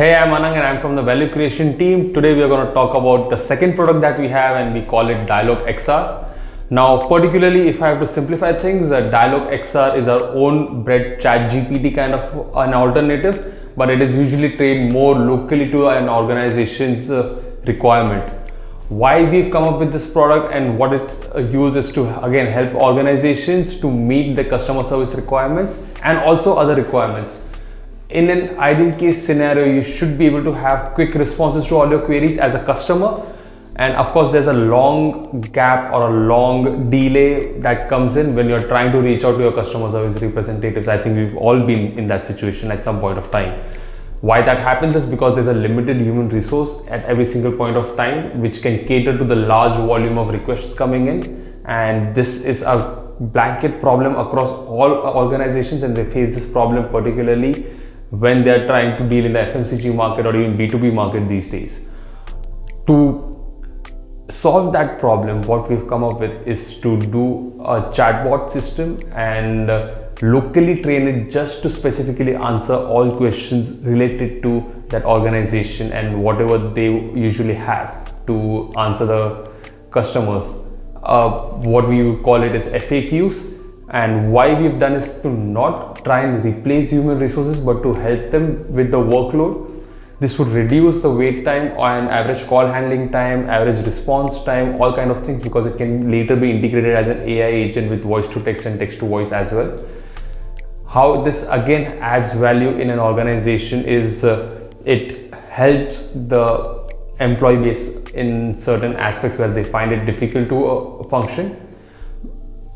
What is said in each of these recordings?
Hey, I'm Anang and I'm from the value creation team. Today we are going to talk about the second product that we have and we call it Dialog XR. Now, particularly if I have to simplify things, Dialog XR is our own bred chat GPT kind of an alternative, but it is usually trained more locally to an organization's requirement. Why we've come up with this product and what it uses to again help organizations to meet the customer service requirements and also other requirements. In an ideal case scenario, you should be able to have quick responses to all your queries as a customer. And of course, there's a long gap or a long delay that comes in when you're trying to reach out to your customer service representatives. I think we've all been in that situation at some point of time. Why that happens is because there's a limited human resource at every single point of time, which can cater to the large volume of requests coming in. And this is a blanket problem across all organizations, and they face this problem particularly when they're trying to deal in the FMCG market or even B2B market these days. To solve that problem, what we've come up with is to do a chatbot system and locally train it just to specifically answer all questions related to that organization and whatever they usually have to answer the customers. What we would call it is FAQs. And why we've done is to not try and replace human resources, but to help them with the workload. This would reduce the wait time and average call handling time, average response time, all kind of things, because it can later be integrated as an AI agent with voice to text and text to voice as well. How this again adds value in an organization is it helps the employee base in certain aspects where they find it difficult to function.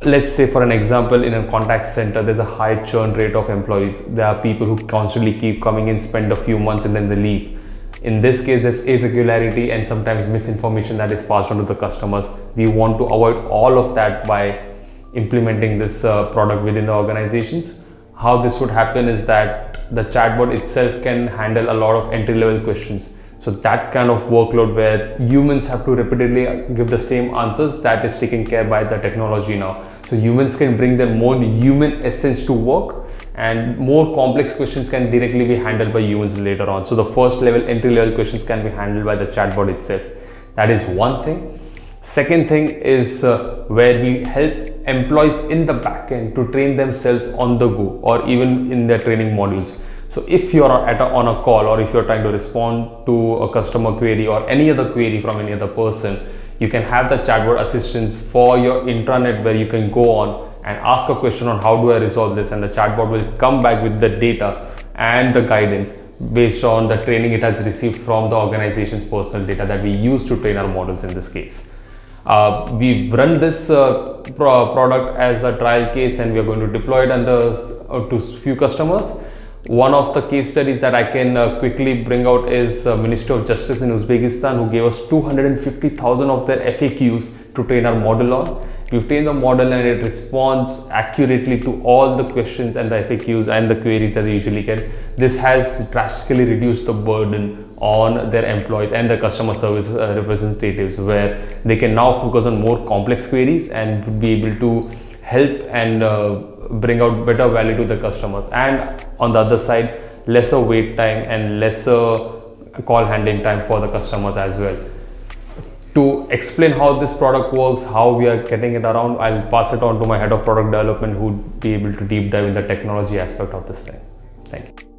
Let's say, for an example, in a contact center, there's a high churn rate of employees. There are people who constantly keep coming in, spend a few months and then they leave. In this case, there's irregularity and sometimes misinformation that is passed on to the customers. We want to avoid all of that by implementing this product within the organizations. How this would happen is that the chatbot itself can handle a lot of entry-level questions. So that kind of workload where humans have to repeatedly give the same answers, that is taken care by the technology now. So humans can bring their more human essence to work, and more complex questions can directly be handled by humans later on. So the first level, entry level questions can be handled by the chatbot itself. That is one thing. Second thing is where we help employees in the backend to train themselves on the go or even in their training modules. So if you're on a call or if you're trying to respond to a customer query or any other query from any other person, you can have the chatbot assistance for your intranet where you can go on and ask a question on how do I resolve this, and the chatbot will come back with the data and the guidance based on the training it has received from the organization's personal data that we use to train our models in this case. We've run this product as a trial case and we are going to deploy it to few customers. One of the case studies that I can quickly bring out is Ministry of Justice in Uzbekistan, who gave us 250,000 of their FAQs to train our model on. We've trained the model and it responds accurately to all the questions and the FAQs and the queries that they usually get. This has drastically reduced the burden on their employees and the customer service representatives, where they can now focus on more complex queries and be able to help and bring out better value to the customers, and on the other side, lesser wait time and lesser call handling time for the customers as well. To explain how this product works, how we are getting it around, I'll pass it on to my head of product development, who would be able to deep dive in the technology aspect of this thing. Thank you.